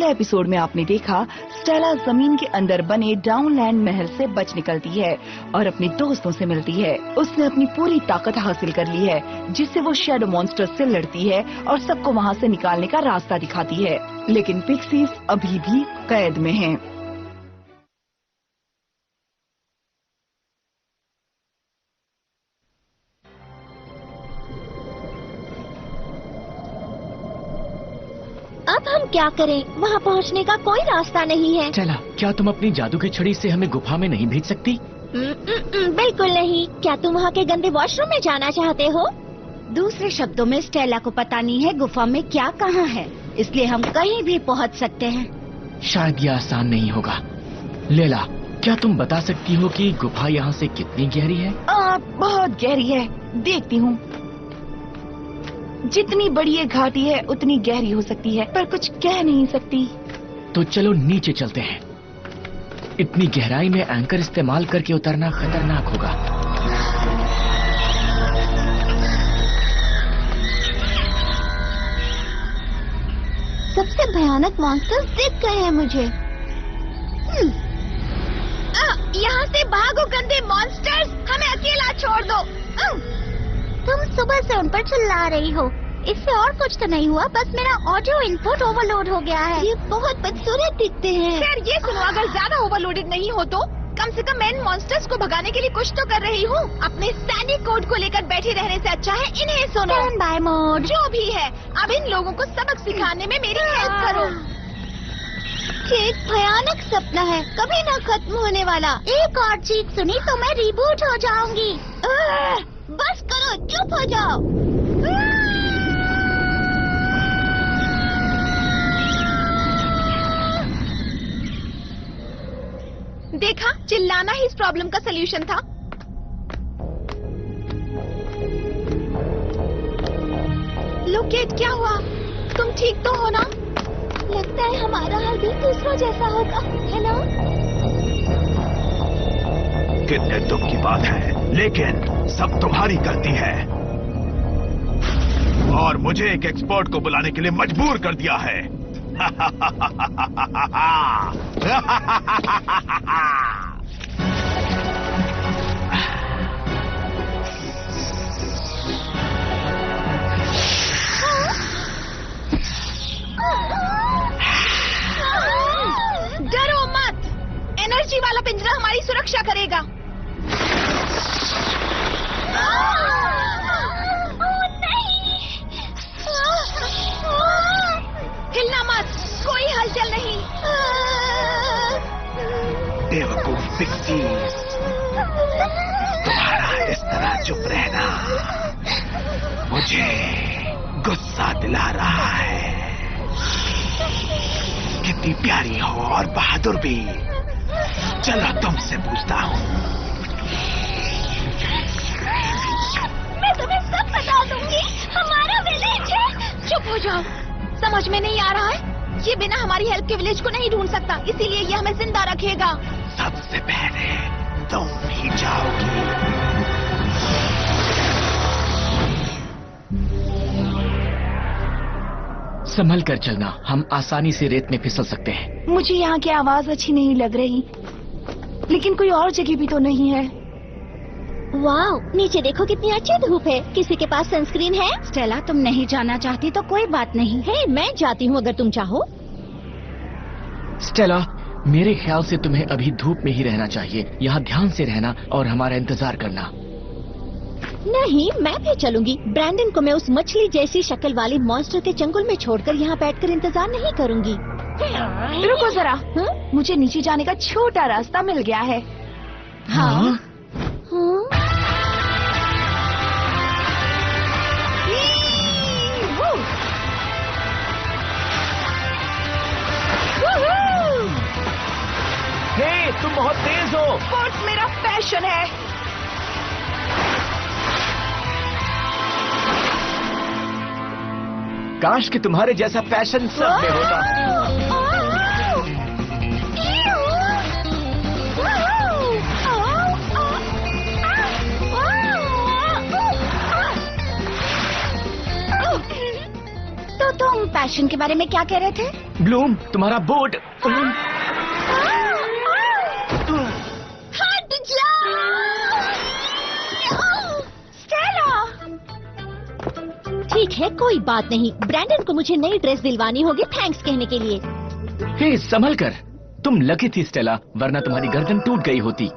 पिछले एपिसोड में आपने देखा स्टेला जमीन के अंदर बने डाउनलैंड महल से बच निकलती है और अपने दोस्तों से मिलती है। उसने अपनी पूरी ताकत हासिल कर ली है, जिससे वो शैडो मॉन्स्टर से लड़ती है और सबको वहाँ से निकालने का रास्ता दिखाती है। लेकिन पिक्सीज अभी भी कैद में हैं। अब हम क्या करें? वहाँ पहुँचने का कोई रास्ता नहीं है। स्टेला, क्या तुम अपनी जादू की छड़ी से हमें गुफा में नहीं भेज सकती? बिल्कुल नहीं। क्या तुम वहाँ के गंदे वॉशरूम में जाना चाहते हो? दूसरे शब्दों में स्टेला को पता नहीं है गुफा में क्या कहाँ है, इसलिए हम कहीं भी पहुँच सकते हैं। शायद ये आसान नहीं होगा। लेला, क्या तुम बता सकती हो कि गुफा यहाँ से कितनी गहरी है? बहुत गहरी है, देखती हूँ। जितनी बड़ी ये घाटी है उतनी गहरी हो सकती है, पर कुछ कह नहीं सकती। तो चलो नीचे चलते हैं। इतनी गहराई में एंकर इस्तेमाल करके उतरना खतरनाक होगा। सबसे भयानक मॉन्स्टर्स दिख गए हैं मुझे। यहाँ से भागो गंदे मॉन्स्टर्स, हमें अकेला छोड़ दो। तुम सुबह से उन पर चिल्ला रही हो। इससे और कुछ तो नहीं हुआ, बस मेरा ऑडियो इनपुट ओवरलोड हो गया है। ये बहुत बदसूरत दिखते हैं। खैर ये सुनो, अगर ज्यादा ओवरलोडेड नहीं हो तो कम से कम मैं इन मॉन्स्टर्स को भगाने के लिए कुछ तो कर रही हूँ। अपने सैनिक कोड को लेकर बैठे रहने से अच्छा है इन्हें सुनो। Stand by mode. जो भी है, अब इन लोगों को सबक सिखाने में मेरी हेल्प करो। ये एक भयानक सपना है, कभी ना खत्म होने वाला। एक और चीख सुनी तो मैं रिबूट हो जाऊंगी। बस करो, चुप हो जाओ। देखा, चिल्लाना ही इस प्रॉब्लम का सलूशन था। लोकेट, क्या हुआ? तुम ठीक तो हो ना? लगता है हमारा हाल भी दूसरों जैसा होगा, है ना? कितने दुख की बात है, लेकिन सब तुम्हारी गलती है और मुझे एक एक्सपर्ट को बुलाने के लिए मजबूर कर दिया है। डरो मत, एनर्जी वाला पिंजरा हमारी सुरक्षा करेगा। हिलना मत, कोई हलचल नहीं। बेवकूफ पिक्सीज, तुम्हारा इस तरह चुप रहना मुझे गुस्सा दिला रहा है। कितनी प्यारी हो और बहादुर भी। चलो तुमसे पूछता हूँ। मैं तुम्हें सब बता दूंगी, हमारा विलेज है। चुप हो जाओ, समझ में नहीं आ रहा है? ये बिना हमारी हेल्प के विलेज को नहीं ढूंढ सकता, इसीलिए ये हमें जिंदा रखेगा। सबसे पहले तुम ही जाओगी। संभल कर चलना, हम आसानी से रेत में फिसल सकते हैं। मुझे यहाँ की आवाज अच्छी नहीं लग रही, लेकिन कोई और जगह भी तो नहीं है। वाओ, नीचे देखो कितनी अच्छी धूप है। किसी के पास सनस्क्रीन है? स्टेला, तुम नहीं जाना चाहती तो कोई बात नहीं। हे, मैं जाती हूँ अगर तुम चाहो। स्टेला, मेरे ख्याल से तुम्हें अभी धूप में ही रहना चाहिए। यहाँ ध्यान से रहना और हमारा इंतजार करना। नहीं, मैं भी चलूंगी। ब्रैंडन को मैं उस मछली जैसी शक्ल वाली मॉन्स्टर के चंगुल में छोड़कर यहाँ बैठकर इंतजार नहीं करूंगी। रुको जरा, हाँ? मुझे नीचे जाने का छोटा रास्ता मिल गया है। हाँ? हाँ? हे, तुम बहुत तेज हो। स्पोर्ट्स मेरा पैशन है। काश कि तुम्हारे जैसा पैशन सब में होता। तो तुम दर्शन के बारे में क्या कह रहे थे? ब्लूम, तुम्हारा बोट। हट जा! स्टेला! ठीक है, कोई बात नहीं। ब्रैंडन को मुझे नई ड्रेस दिलवानी होगी थैंक्स कहने के लिए। हे, संभल कर। तुम लकी थी स्टेला, वरना तुम्हारी गर्दन टूट गई होती।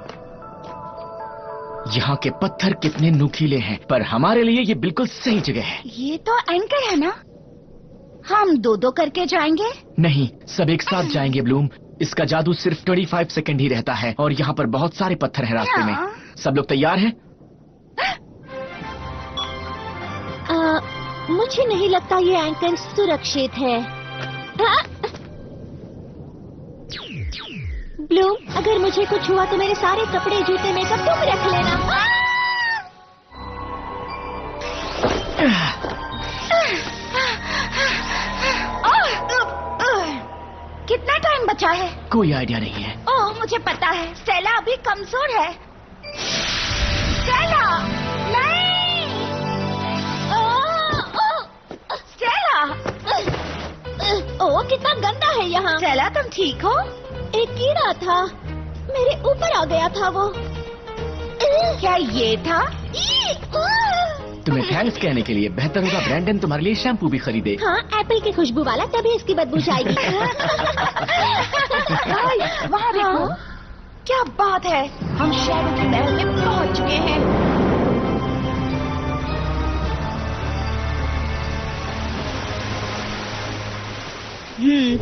यहाँ के पत्थर कितने नुकीले हैं, पर हमारे लिए ये बिल्कुल सही जगह है। ये तो एंकर है ना? हम दो दो करके जाएंगे? नहीं, सब एक साथ जाएंगे ब्लूम। इसका जादू सिर्फ 25 सेकंड ही रहता है और यहाँ पर बहुत सारे पत्थर हैं रास्ते में। सब लोग तैयार हैं? मुझे नहीं लगता ये एंकर सुरक्षित है। ब्लूम, अगर मुझे कुछ हुआ तो मेरे सारे कपड़े जूते मेकअप तुम रख लेना। कितना टाइम बचा है? कोई आइडिया नहीं है। ओह, मुझे पता है। स्टेला अभी कमजोर है। स्टेला, नहीं! स्टेला! ओह, कितना गंदा है यहाँ। स्टेला, तुम ठीक हो? एक कीड़ा था, मेरे ऊपर आ गया था वो। क्या ये था? तुम्हें थैंक्स कहने के लिए बेहतर होगा ब्रैंडन तुम्हारे लिए शैम्पू भी खरीदे। हाँ, एप्पल की खुशबू वाला, तभी इसकी बदबू जाएगी। वहाँ देखो, क्या बात है, हम शैडो के महल में पहुँच चुके हैं।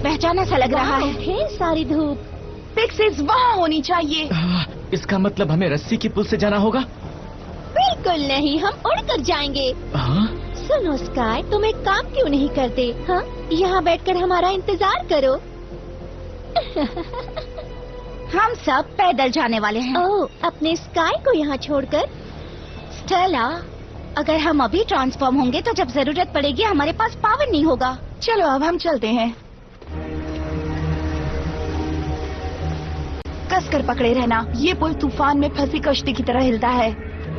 पहचाना सा लग रहा है। ढेर सारी धूप। पिक्सीज वहाँ होनी चाहिए। इसका मतलब हमें रस्सी की पुल से जाना होगा? बिल्कुल नहीं, हम उड़कर जाएंगे। हाँ? सुनो स्काई, तुम एक काम क्यों नहीं करते? हाँ, यहाँ बैठकर हमारा इंतजार करो। हम सब पैदल जाने वाले हैं। ओह, अपने स्काई को यहाँ छोड़कर। स्टेला, अगर हम अभी ट्रांसफॉर्म होंगे तो जब जरूरत पड़ेगी हमारे पास पावर नहीं होगा। चलो अब हम चलते हैं। कसकर पकड़े रहना, ये पुल तूफान में फंसी कश्ती की तरह हिलता है।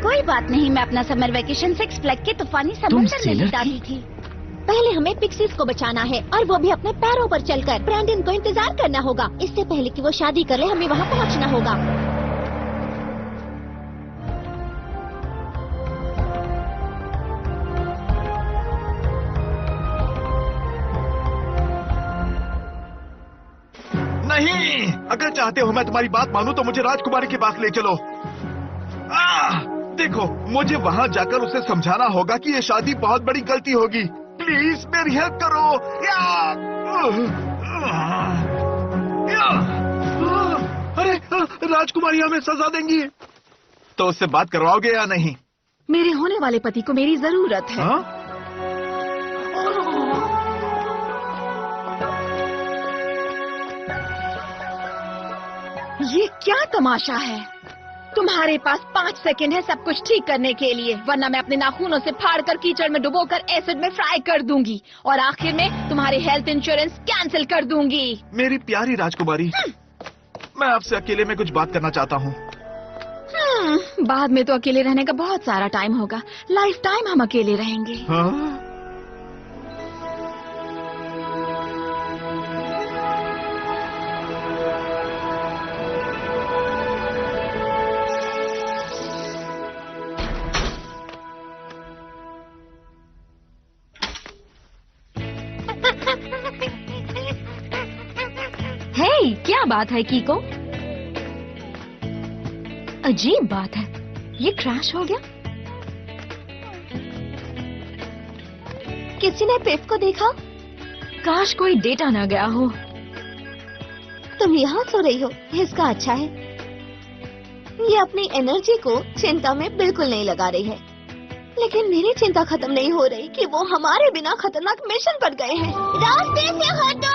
कोई बात नहीं, मैं अपना समर वेकेशन 6 फ्लैग के तूफानी समुद्र में सेलर बिताती थी। पहले हमें पिक्सीज को बचाना है और वो भी अपने पैरों पर चलकर। ब्रैंडन को इंतजार करना होगा। इससे पहले कि वो शादी कर ले हमें वहाँ पहुँचना होगा। नहीं, अगर चाहते हो मैं तुम्हारी बात मानूं तो मुझे राजकुमारी के पास ले चलो। देखो, मुझे वहाँ जाकर उसे समझाना होगा कि ये शादी बहुत बड़ी गलती होगी। प्लीज मेरी हेल्प करो। अरे, राजकुमारी हमें सजा देंगी। तो उससे बात करवाओगे या नहीं? मेरे होने वाले पति को मेरी जरूरत है। हाँ? ये क्या तमाशा है? तुम्हारे पास 5 सेकंड है सब कुछ ठीक करने के लिए, वरना मैं अपने नाखूनों से फाड़कर कीचड़ में डुबोकर एसिड में फ्राई कर दूंगी और आखिर में तुम्हारी हेल्थ इंश्योरेंस कैंसिल कर दूंगी। मेरी प्यारी राजकुमारी, मैं आपसे अकेले में कुछ बात करना चाहता हूँ। बाद में तो अकेले रहने का बहुत सारा टाइम होगा। लाइफ टाइम हम अकेले रहेंगे। हाँ? हे, क्या बात है कीको? अजीब बात है, ये क्रैश हो गया। किसी ने पिफ को देखा? काश कोई डेटा न गया हो। तुम यहाँ सो रही हो, इसका अच्छा है। ये अपनी एनर्जी को चिंता में बिल्कुल नहीं लगा रही है, लेकिन मेरी चिंता खत्म नहीं हो रही कि वो हमारे बिना खतरनाक मिशन पर गए हैं। रास्ते से हटो!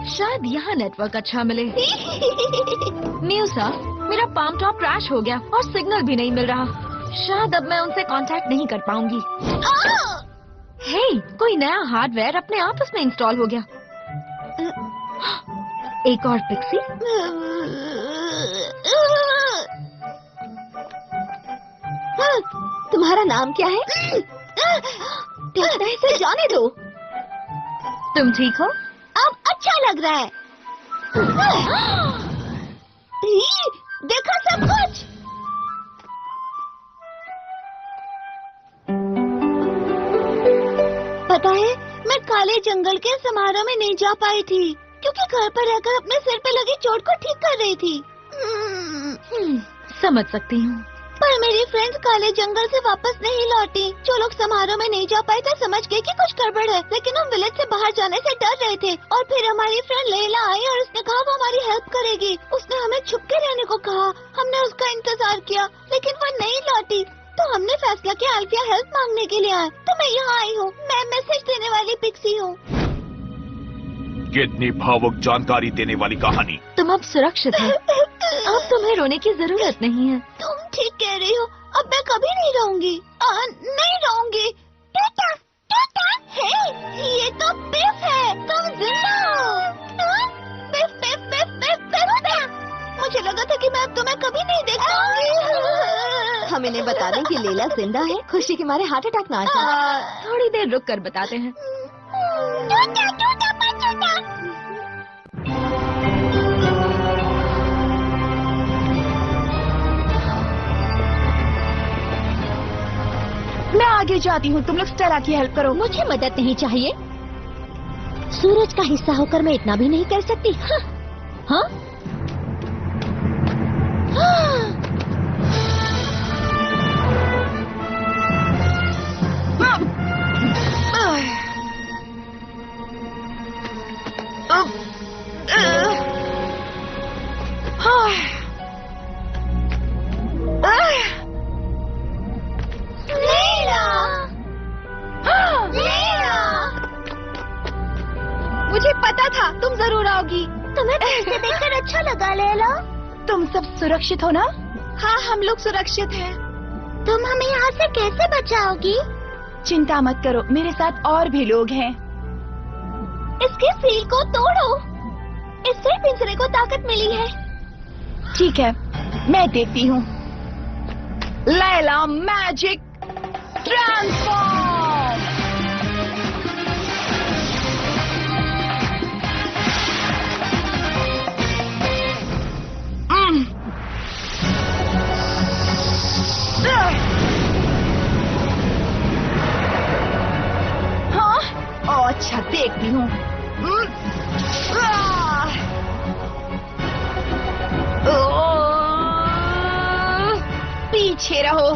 शायद यहाँ नेटवर्क अच्छा मिले। न्यूसा, मेरा पाम टॉप क्रैश हो गया और सिग्नल भी नहीं मिल रहा। शायद अब मैं उनसे कांटेक्ट नहीं कर पाऊंगी। हे, कोई नया हार्डवेयर अपने आप उसमें इंस्टॉल हो गया। एक और पिक्सी। तुम्हारा नाम क्या है? इसे जाने दो। तुम ठीक हो? अब अच्छा लग रहा है। देखो सब कुछ। पता है, मैं काले जंगल के समारोह में नहीं जा पाई थी क्योंकि घर पर रहकर अपने सिर पे लगी चोट को ठीक कर रही थी। समझ सकती हूँ। पर मेरी फ्रेंड्स काले जंगल से वापस नहीं लौटी। जो लोग समारोह में नहीं जा पाए थे समझ गए कि कुछ गड़बड़ है, लेकिन हम विलेज से बाहर जाने से डर रहे थे। और फिर हमारी फ्रेंड लैला आई और उसने कहा वो हमारी हेल्प करेगी। उसने हमें छुप के रहने को कहा। हमने उसका इंतजार किया लेकिन वो नहीं लौटी, तो हमने फैसला किया अल्फिया हेल्प मांगने के लिए आए। तो मैं यहाँ आई हूँ। मैं मैसेज देने वाली पिक्सी हूँ। कितनी भावुक जानकारी देने वाली कहानी। तुम अब सुरक्षित हो। अब तुम्हें रोने की जरूरत नहीं है। तुम ठीक कह रही हो। अब मैं कभी नहीं रहूंगी। नहीं रहूंगी। टूटा, टूटा। हे, ये तो बिफ है। तुम जिंदा हो। बिफ, बिफ, बिफ, बिफ, बिफ। मुझे लगा था कि मैं अब तुम्हें कभी नहीं देख पाऊंगी। हम इन्हें बता दें कि लैला जिंदा है। खुशी के मारे हार्ट अटैक ना आ जाए। थोड़ी देर रुक कर बताते हैं। टूटा, टूटा, मत टूटा। मैं आगे जाती हूँ, तुम लोग स्टेला की हेल्प करो। मुझे मदद नहीं चाहिए। सूरज का हिस्सा होकर मैं इतना भी नहीं कर सकती। हाँ? हाँ? मुझे पता था तुम जरूर आओगी। तुम्हें ऐसे देखकर अच्छा लगा लैला। तुम सब सुरक्षित हो ना? हाँ, हम लोग सुरक्षित हैं। तुम हमें यहाँ से कैसे बचाओगी? चिंता मत करो, मेरे साथ और भी लोग हैं। इसके सील को तोड़ो। इससे पिंजरे को ताकत मिली है। ठीक है, मैं देखती हूँ। Laila magic transform. हाँ, अच्छा देखती हूँ। पीछे रहो।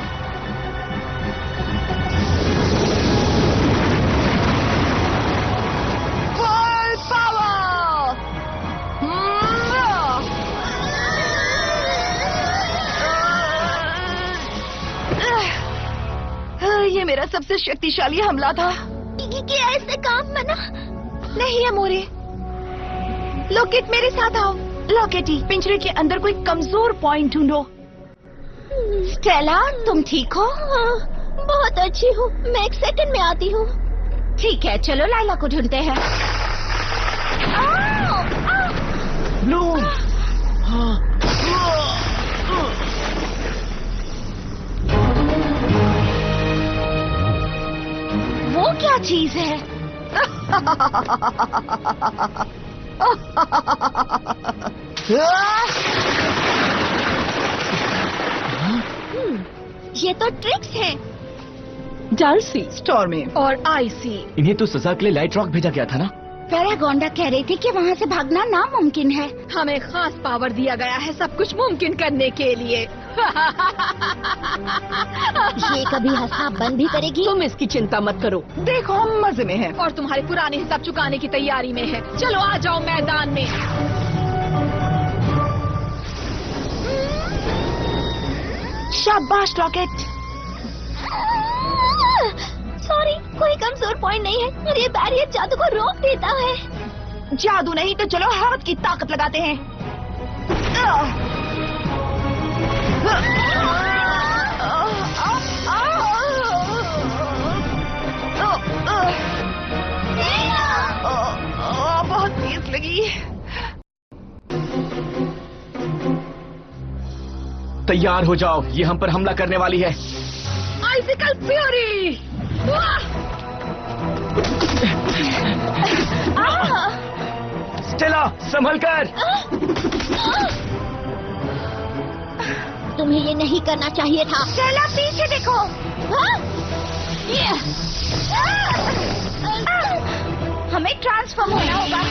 Full power. ये मेरा सबसे शक्तिशाली हमला था। क्या ऐसे काम मना नहीं है मोरे। लॉकेट मेरे साथ आओ। लॉकेटी, पिंजरे के अंदर कोई कमजोर पॉइंट ढूंढो। स्टेला, तुम ठीक हो? हाँ, बहुत अच्छी हूँ। मैं 1 सेकंड में आती हूँ। ठीक है, चलो लैला को ढूंढते हैं। ब्लूम। हाँ। वो क्या चीज है? ये तो ट्रिक्स है। डार्सी, स्टॉर्मी और आईसी। इन्हें तो सजा के लिए लाइट रॉक भेजा गया था ना? पैरागोंडा कह रही थी कि वहाँ से भागना नामुमकिन है। हमें खास पावर दिया गया है सब कुछ मुमकिन करने के लिए। ये कभी हिसाब बंद भी करेगी? तुम इसकी चिंता मत करो, देखो हम मजे में हैं। और तुम्हारे पुराने हिसाब चुकाने की तैयारी में है। चलो आ जाओ मैदान में। शाबाश रॉकेट। सॉरी, कोई कमजोर पॉइंट नहीं है और ये बैरियर जादू को रोक देता है। जादू नहीं तो चलो हाथ की ताकत लगाते हैं। बहुत तेज लगी। तैयार हो जाओ, ये हम पर हमला करने वाली है। आइसिकल फ्यूरी। स्टेला, संभल कर। तुम्हें ये नहीं करना चाहिए था। स्टेला पीछे देखो। हमें ट्रांसफॉर्म होना होगा।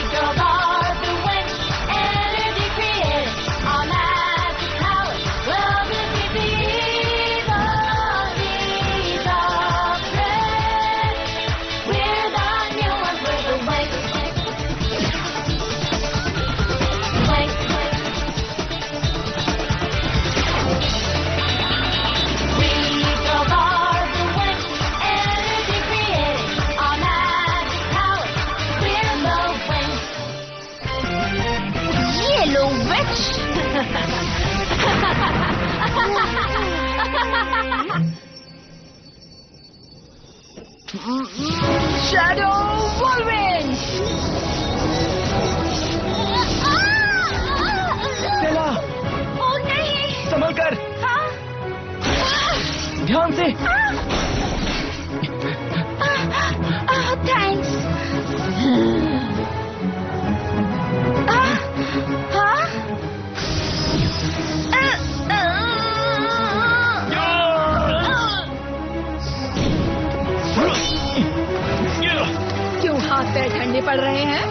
Shadow Whirlwind! स्टेला, ओ नहीं! संभल कर। हाँ? ध्यान से। थैंक्स। हाँ? क्यों हाथ पैर ठंडे पड़ रहे हैं?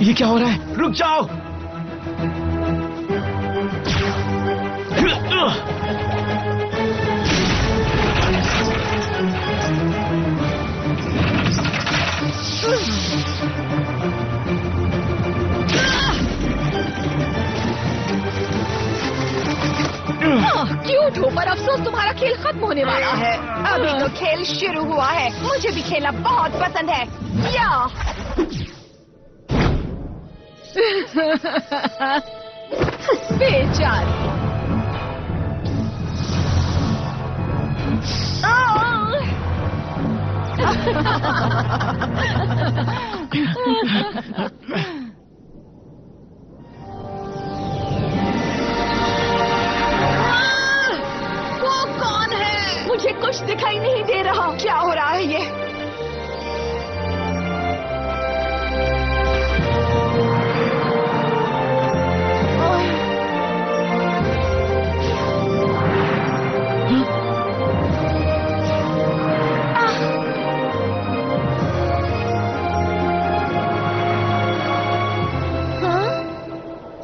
ये क्या हो रहा है? रुक जाओ। क्यूट हो, पर अफसोस तुम्हारा खेल खत्म होने वाला है। अभी तो खेल शुरू हुआ है। मुझे भी खेलना बहुत पसंद है। या बेचारी। वो कौन है? मुझे कुछ दिखाई नहीं दे रहा। क्या हो रहा है ये?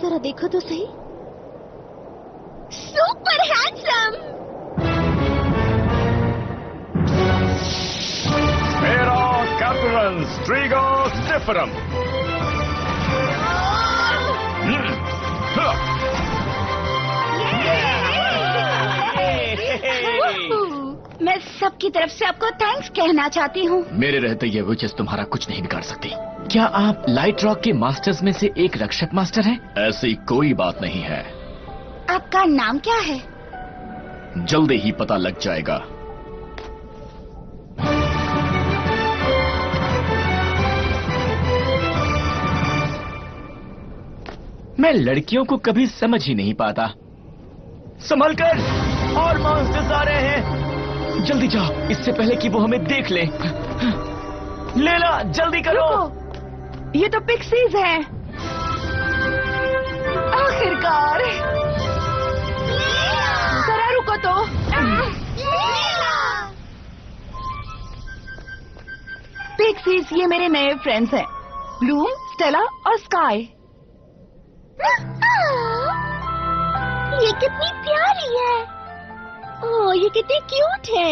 जरा देखो तो सही। Super handsome. मेरा कैप्टन स्ट्रीगो स्टिफरम। मैं सबकी तरफ से आपको थैंक्स कहना चाहती हूँ। मेरे रहते ये विचेस तुम्हारा कुछ नहीं बिगाड़ सकती। क्या आप लाइट रॉक के मास्टर्स में से एक रक्षक मास्टर हैं? ऐसी कोई बात नहीं है। आपका नाम क्या है? जल्दी ही पता लग जाएगा। मैं लड़कियों को कभी समझ ही नहीं पाता। संभल कर, और मॉन्स्टर्स आ रहे हैं। जल्दी जाओ, इससे पहले कि वो हमें देख ले। लेला, जल्दी करो। ये तो पिक्सीज हैं। आखिरकार। जरा रुको तो। पिक्सीज, ये मेरे नए फ्रेंड्स हैं, ब्लूम, स्टेला और स्काई। ये कितनी प्यारी है। ओह, ये कितनी क्यूट है।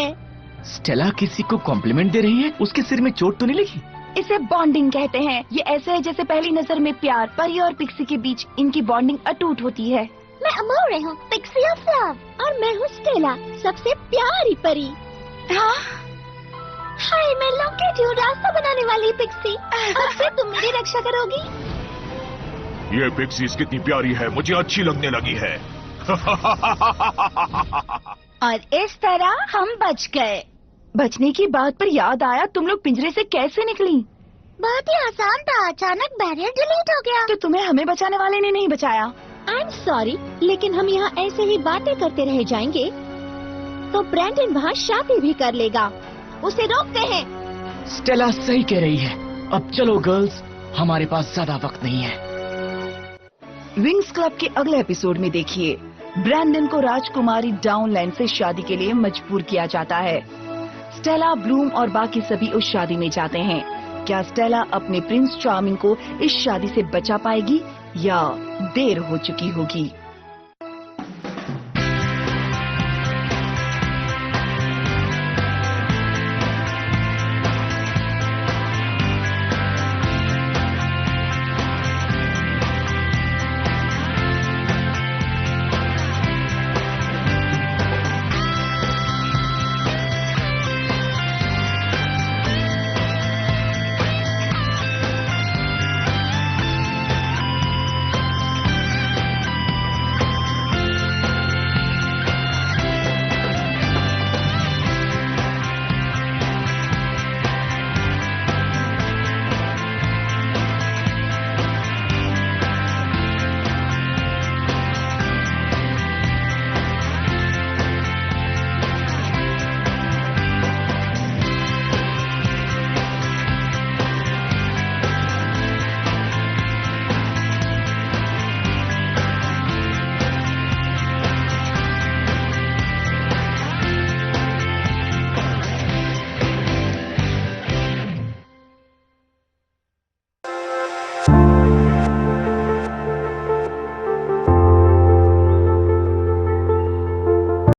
स्टेला किसी को कॉम्प्लीमेंट दे रही है? उसके सिर में चोट तो नहीं लगी? इसे बॉन्डिंग कहते हैं। ये ऐसे है जैसे पहली नजर में प्यार। परी और पिक्सी के बीच इनकी बॉन्डिंग अटूट होती है। मैं अमोरे हूँ, पिक्सी ऑफ लव, और मैं हूँ स्टेला, सबसे प्यारी परी। हाँ? हाय, मैं लॉकेट हूँ, रास्ता बनाने वाली पिक्सी। अब से तुम मेरी रक्षा करोगी। ये पिक्सीज कितनी प्यारी है, मुझे अच्छी लगने लगी है। और इस तरह हम बच गए। बचने की बात पर याद आया, तुम लोग पिंजरे से कैसे निकली? बहुत ही आसान था, अचानक बैरियर डिलीट हो गया। तो तुम्हें हमें बचाने वाले ने नहीं बचाया। आई एम सॉरी, लेकिन हम यहाँ ऐसे ही बातें करते रह जाएंगे तो ब्रैंडन वहाँ शादी भी कर लेगा। उसे रोकते हैं। स्टेला सही कह रही है। अब चलो गर्ल्स, हमारे पास ज्यादा वक्त नहीं है। विंग्स क्लब के अगले एपिसोड में देखिए, ब्रैंडन को राजकुमारी डाउनलैंड से शादी के लिए मजबूर किया जाता है। स्टेला, ब्लूम और बाकी सभी उस शादी में जाते हैं। क्या स्टेला अपने प्रिंस चार्मिंग को इस शादी से बचा पाएगी या देर हो चुकी होगी?